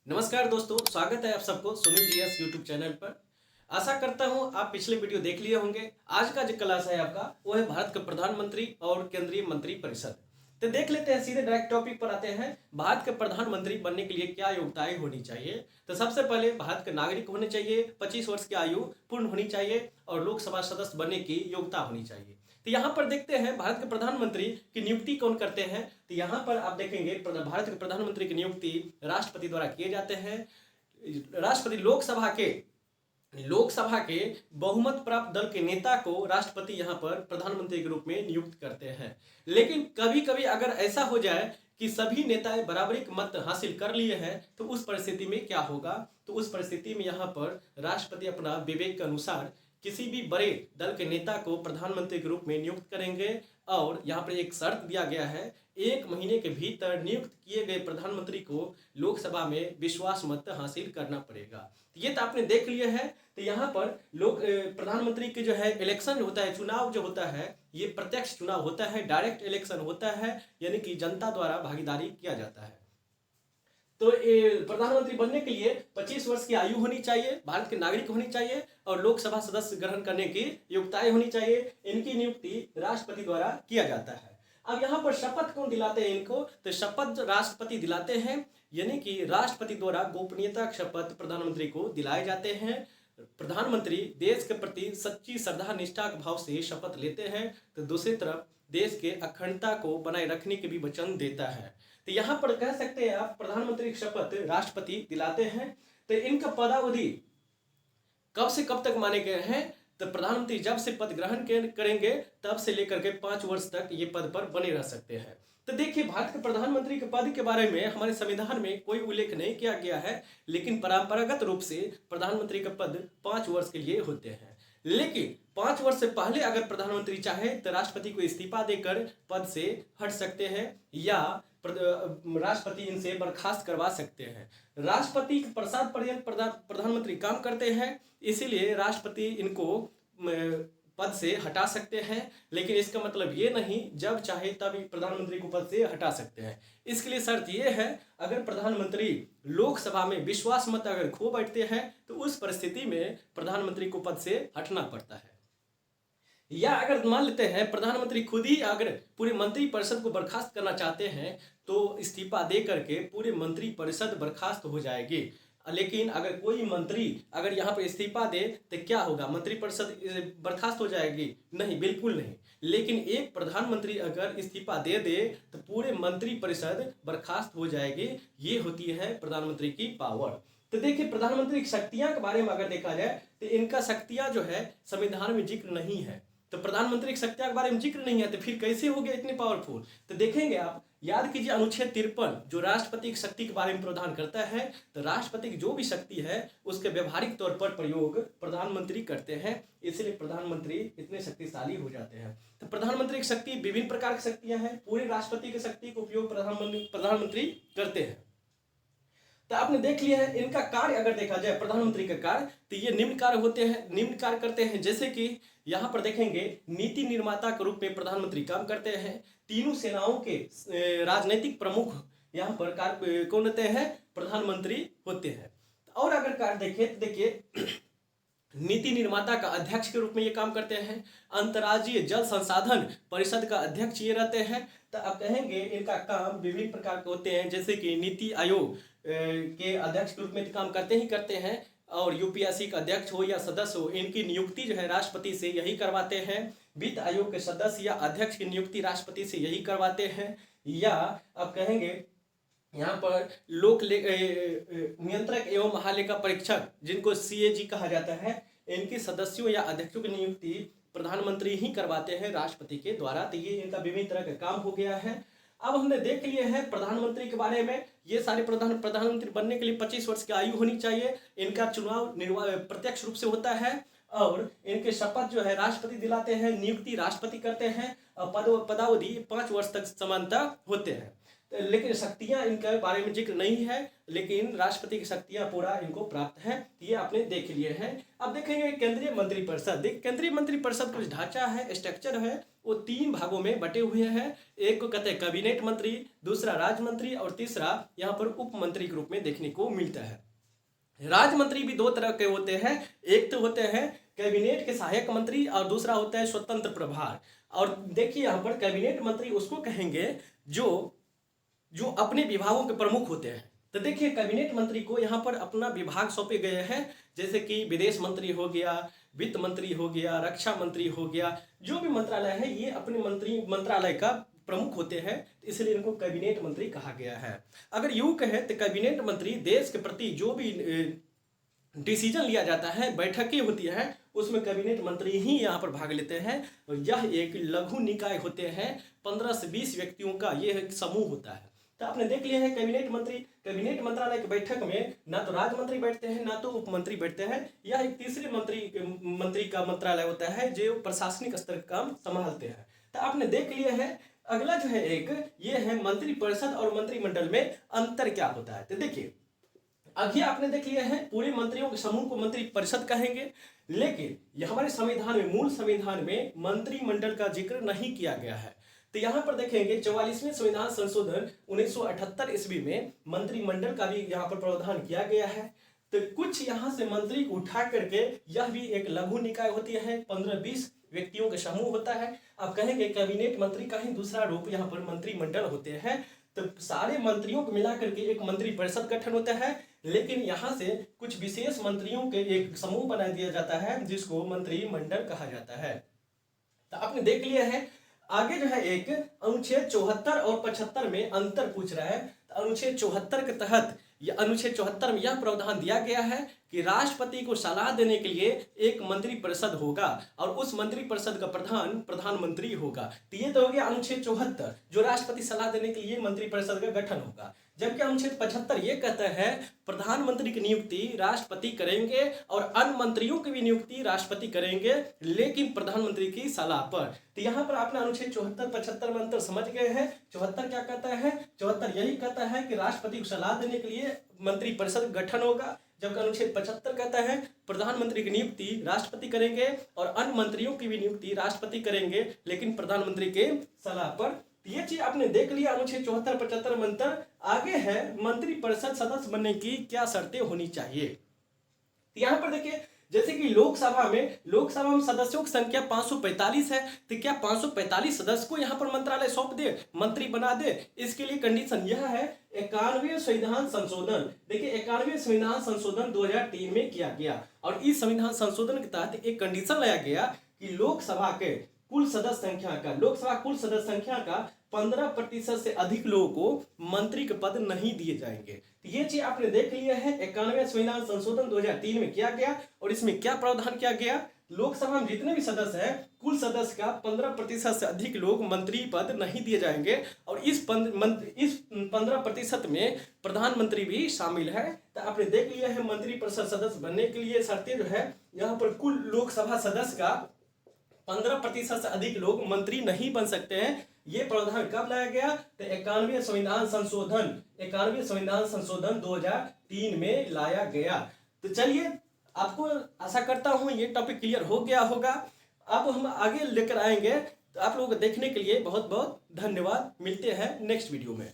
नमस्कार दोस्तों, स्वागत है आप सबको सुनील जीएस यूट्यूब चैनल पर। आशा करता हूं आप पिछले वीडियो देख लिए होंगे। आज का जो क्लास है आपका वो है भारत के प्रधानमंत्री और केंद्रीय मंत्री परिषद। तो देख लेते हैं, सीधे डायरेक्ट टॉपिक पर आते हैं। भारत के प्रधानमंत्री बनने के लिए क्या योग्यताएं होनी चाहिए। तो सबसे पहले भारत के नागरिक होने चाहिए, 25 वर्ष की आयु पूर्ण होनी चाहिए और लोकसभा सदस्य बनने की योग्यता होनी चाहिए। तो यहाँ पर देखते हैं भारत के प्रधानमंत्री की नियुक्ति कौन करते हैं। तो यहाँ पर आप देखेंगे भारत के प्रधानमंत्री की नियुक्ति राष्ट्रपति द्वारा किए जाते हैं। राष्ट्रपति लोकसभा के बहुमत प्राप्त दल के नेता को राष्ट्रपति यहाँ पर प्रधानमंत्री के रूप में नियुक्त करते हैं। लेकिन कभी कभी अगर ऐसा हो जाए कि सभी नेताएं बराबरी के मत हासिल कर लिए हैं तो उस परिस्थिति में क्या होगा। तो उस परिस्थिति में यहाँ पर राष्ट्रपति अपना विवेक के अनुसार किसी भी बड़े दल के नेता को प्रधानमंत्री के रूप में नियुक्त करेंगे। और यहाँ पर एक शर्त दिया गया है, 1 महीने के भीतर नियुक्त किए गए प्रधानमंत्री को लोकसभा में विश्वास मत हासिल करना पड़ेगा। ये तो आपने देख लिया है। तो यहाँ पर लोग प्रधानमंत्री के जो है इलेक्शन होता है, चुनाव जो होता है, ये प्रत्यक्ष चुनाव होता है, डायरेक्ट इलेक्शन होता है, यानी कि जनता द्वारा भागीदारी किया जाता है। तो प्रधानमंत्री बनने के लिए 25 वर्ष की आयु होनी चाहिए, भारत के नागरिक होनी चाहिए और लोकसभा सदस्य ग्रहण करने की योग्यताएं होनी चाहिए। इनकी नियुक्ति राष्ट्रपति द्वारा किया जाता है। अब यहाँ पर शपथ कौन दिलाते हैं इनको। तो शपथ राष्ट्रपति दिलाते हैं, यानी कि राष्ट्रपति द्वारा गोपनीयता की शपथ प्रधानमंत्री को दिलाए जाते हैं। प्रधानमंत्री देश के प्रति सच्ची श्रद्धा निष्ठा के भाव से शपथ लेते हैं, तो दूसरी तरफ देश के अखंडता को बनाए रखने के भी वचन देता है। तो यहाँ पर कह सकते हैं आप, प्रधानमंत्री की शपथ राष्ट्रपति दिलाते हैं। तो इनका पदावधि कब से कब तक माने गए हैं। तो प्रधानमंत्री जब से पद ग्रहण करेंगे तब से लेकर के 5 वर्ष तक ये पद पर बने रह सकते हैं। तो देखिए, भारत के प्रधानमंत्री के पद के बारे में हमारे संविधान में कोई उल्लेख नहीं किया गया है, लेकिन परंपरागत रूप से प्रधानमंत्री का पद 5 वर्ष के लिए होते हैं। लेकिन 5 वर्ष से पहले अगर प्रधानमंत्री चाहे तो राष्ट्रपति को इस्तीफा देकर पद से हट सकते हैं या राष्ट्रपति इनसे बर्खास्त करवा सकते हैं। राष्ट्रपति के प्रसाद पर्यंत प्रधानमंत्री काम करते हैं, इसीलिए राष्ट्रपति इनको पद से हटा सकते हैं। लेकिन इसका मतलब ये नहीं जब चाहे तब प्रधानमंत्री को पद से हटा सकते हैं। इसके लिए शर्त ये है, अगर प्रधानमंत्री लोकसभा में विश्वास मत अगर खो बैठते हैं तो उस परिस्थिति में प्रधानमंत्री को पद से हटना पड़ता है। या अगर मान लेते हैं प्रधानमंत्री खुद ही अगर पूरे मंत्री परिषद को बर्खास्त करना चाहते हैं तो इस्तीफा दे करके पूरे मंत्री परिषद बर्खास्त हो जाएगी। लेकिन अगर कोई मंत्री अगर यहाँ पर इस्तीफा दे तो क्या होगा, मंत्री परिषद बर्खास्त हो जाएगी? नहीं, बिल्कुल नहीं। लेकिन एक प्रधानमंत्री अगर इस्तीफा दे दे तो पूरे मंत्री परिषद बर्खास्त हो जाएगी। ये होती है प्रधानमंत्री की पावर। तो देखिए, प्रधानमंत्री की शक्तियां के बारे में अगर देखा जाए तो इनका शक्तियां जो है संविधान में जिक्र नहीं है। तो प्रधानमंत्री की शक्तियां के बारे में जिक्र नहीं है तो फिर कैसे हो गया इतने पावरफुल। तो देखेंगे आप, याद कीजिए अनुच्छेद 53 जो राष्ट्रपति की शक्ति के बारे में प्रावधान करता है। तो राष्ट्रपति की जो भी शक्ति है उसके व्यवहारिक तौर पर प्रयोग प्रधानमंत्री करते हैं, इसलिए प्रधानमंत्री इतने शक्तिशाली हो जाते हैं। तो प्रधानमंत्री की शक्ति विभिन्न प्रकार की शक्तियां हैं, पूरे राष्ट्रपति की शक्ति का उपयोग प्रधानमंत्री करते हैं। तो आपने देख लिया है इनका कार्य अगर देखा जाए प्रधानमंत्री का कार्य, तो ये निम्न कार्य करते हैं। जैसे कि यहाँ पर देखेंगे, नीति निर्माता के रूप में प्रधानमंत्री काम करते हैं। तीनों सेनाओं के राजनीतिक प्रमुख यहाँ पर कौन होते हैं? प्रधानमंत्री होते हैं। और अगर कार्य देखें तो देखिए, नीति निर्माता का अध्यक्ष के रूप में ये काम करते हैं। अंतर्राज्यीय जल संसाधन परिषद का अध्यक्ष ये रहते हैं। तो आप कहेंगे इनका काम विभिन्न प्रकार के होते हैं, जैसे कि नीति आयोग के अध्यक्ष के रूप में काम करते हैं। और यूपीएससी का अध्यक्ष हो या सदस्य हो, इनकी नियुक्ति जो है राष्ट्रपति से यही करवाते हैं। वित्त आयोग के सदस्य या अध्यक्ष की नियुक्ति राष्ट्रपति से यही करवाते हैं। या आप कहेंगे यहाँ पर लोक नियंत्रक एवं महालेखा परीक्षक जिनको सीएजी कहा जाता है, इनके सदस्यों या अध्यक्षों की नियुक्ति प्रधानमंत्री ही करवाते हैं राष्ट्रपति के द्वारा। तो ये इनका विभिन्न तरह का काम हो गया है। अब हमने देख लिए हैं प्रधानमंत्री के बारे में। ये सारे प्रधानमंत्री बनने के लिए 25 वर्ष की आयु होनी चाहिए। इनका चुनाव प्रत्यक्ष रूप से होता है और इनके शपथ जो है राष्ट्रपति दिलाते हैं, नियुक्ति राष्ट्रपति करते हैं और पदावधि 5 वर्ष तक समानता होते हैं। लेकिन शक्तियां इनके बारे में जिक्र नहीं है, लेकिन राष्ट्रपति की शक्तियां पूरा इनको प्राप्त है, ये आपने देख लिए हैं। अब देखेंगे केंद्रीय मंत्रिपरिषद। केंद्रीय मंत्रिपरिषद कुछ ढांचा है, स्ट्रक्चर है, वो 3 भागों में बटे हुए हैं। एक को कहते हैं कैबिनेट मंत्री, दूसरा राज्य मंत्री और तीसरा यहाँ पर उप मंत्री के रूप में देखने को मिलता है। राज्य मंत्री भी 2 तरह के होते हैं, एक तो होते हैं कैबिनेट के सहायक मंत्री और दूसरा होता है स्वतंत्र प्रभार। और देखिए यहाँ पर कैबिनेट मंत्री उसको कहेंगे जो अपने विभागों के प्रमुख होते हैं। तो देखिए कैबिनेट मंत्री को यहाँ पर अपना विभाग सौंपे गए हैं, जैसे कि विदेश मंत्री हो गया, वित्त मंत्री हो गया, रक्षा मंत्री हो गया, जो भी मंत्रालय है ये अपने मंत्रालय का प्रमुख होते हैं, इसलिए इनको कैबिनेट मंत्री कहा गया है। अगर यूं कहे तो कैबिनेट मंत्री देश के प्रति जो भी डिसीजन लिया जाता है, बैठकें होती है, उसमें कैबिनेट मंत्री ही यहाँ पर भाग लेते हैं। और यह एक लघु निकाय होते हैं, 15 से 20 व्यक्तियों का ये एक समूह होता है। तो आपने देख लिया है कैबिनेट मंत्री, कैबिनेट मंत्रालय की बैठक में ना तो राज्य मंत्री बैठते हैं ना तो उप मंत्री बैठते हैं। यह एक तीसरे मंत्री का मंत्रालय होता है जो प्रशासनिक स्तर का काम संभालते हैं। तो आपने देख लिया है। अगला जो है एक ये है मंत्रिपरिषद और मंत्रिमंडल में अंतर क्या होता है। तो देखिए अभी आपने देख लिया है पूरे मंत्रियों के समूह को मंत्रिपरिषद कहेंगे, लेकिन यह हमारे संविधान में, मूल संविधान में मंत्रिमंडल का जिक्र नहीं किया गया है। तो यहाँ पर देखेंगे 44वें संविधान संशोधन 1978 ईस्वी में मंत्रिमंडल का भी यहाँ पर प्रावधान किया गया है। तो कुछ यहाँ से मंत्री को उठा करके यह भी एक लघु निकाय होती है, 15-20 व्यक्तियों का समूह होता है। अब कहेंगे कैबिनेट मंत्री का ही दूसरा रूप यहाँ पर मंत्रिमंडल होते हैं। तो सारे मंत्रियों को मिलाकर के एक मंत्रिपरिषद गठन होता है, लेकिन यहाँ से कुछ विशेष मंत्रियों के एक समूह बना दिया जाता है जिसको मंत्रिमंडल कहा जाता है। तो आपने देख लिया है। आगे जो है एक अनुच्छेद 74 और 75 में अंतर पूछ रहा है। तो अनुच्छेद 74 के तहत अनुच्छेद 74 में यह प्रावधान दिया गया है कि राष्ट्रपति को सलाह देने के लिए एक मंत्रिपरिषद होगा और उस मंत्रिपरिषद का प्रधान प्रधानमंत्री होगा। तो ये तो हो गया अनुच्छेद 74, जो राष्ट्रपति सलाह देने के लिए मंत्रिपरिषद का गठन होगा। जबकि अनुच्छेद 75 ये कहता है प्रधानमंत्री की नियुक्ति राष्ट्रपति करेंगे और अन्य मंत्रियों की भी नियुक्ति राष्ट्रपति करेंगे, लेकिन प्रधानमंत्री की सलाह पर। तो यहाँ पर आपने अनुच्छेद 74-75 में अंतर समझ गए हैं। 74 क्या कहता है? 74 यही कहता है कि राष्ट्रपति को सलाह देने के लिए मंत्रिपरिषद गठन होगा, जबकि अनुच्छेद 75 कहता है प्रधानमंरी की नियुक्ति राष्ट्रपति करेंगे और अन्य मंत्रियों की भी नियुक्ति राष्ट्रपति करेंगे, लेकिन प्रधानमंत्री के सलाह पर। ये चीज आपने देख लिया अनुच्छेद 74-75 में अंतर। आगे है मंत्रिपरिषद सदस्य बनने की क्या शर्तें होनी चाहिए। तो यहाँ पर देखिए जैसे कि लोकसभा में सदस्यों की संख्या 545 है, तो क्या 545 सदस्य को यहाँ पर मंत्रालय सौंप दे, मंत्री बना दे? इसके लिए कंडीशन यह है 91वें संविधान संशोधन। देखिए 91वें संविधान संशोधन 2003 में किया गया और इस संविधान संशोधन के तहत एक कंडीशन लाया गया कि लोकसभा कुल सदस्य संख्या का 15% से अधिक लोगों को मंत्री के पद नहीं दिए जाएंगे। तो ये चीज आपने देख लिया है। 91वें संविधान संशोधन 2003 में किया गया और इसमें क्या प्रावधान किया गया? लोकसभा में जितने भी सदस्य हैं कुल सदस्य का 15% से अधिक लोग मंत्री पद नहीं दिए जाएंगे और इस 15% में प्रधानमंत्री भी शामिल है। तो आपने देख लिया है मंत्रिपरिषद सदस्य बनने के लिए शर्तें जो है यहाँ पर कुल लोकसभा सदस्य का 15% से अधिक लोग मंत्री नहीं बन सकते हैं। ये प्रावधान कब लाया गया? तो 91वें संविधान संशोधन 2003 में लाया गया। तो चलिए आपको आशा करता हूं ये टॉपिक क्लियर हो गया होगा। अब हम आगे लेकर आएंगे, तो आप लोगों को देखने के लिए बहुत बहुत धन्यवाद। मिलते हैं नेक्स्ट वीडियो में।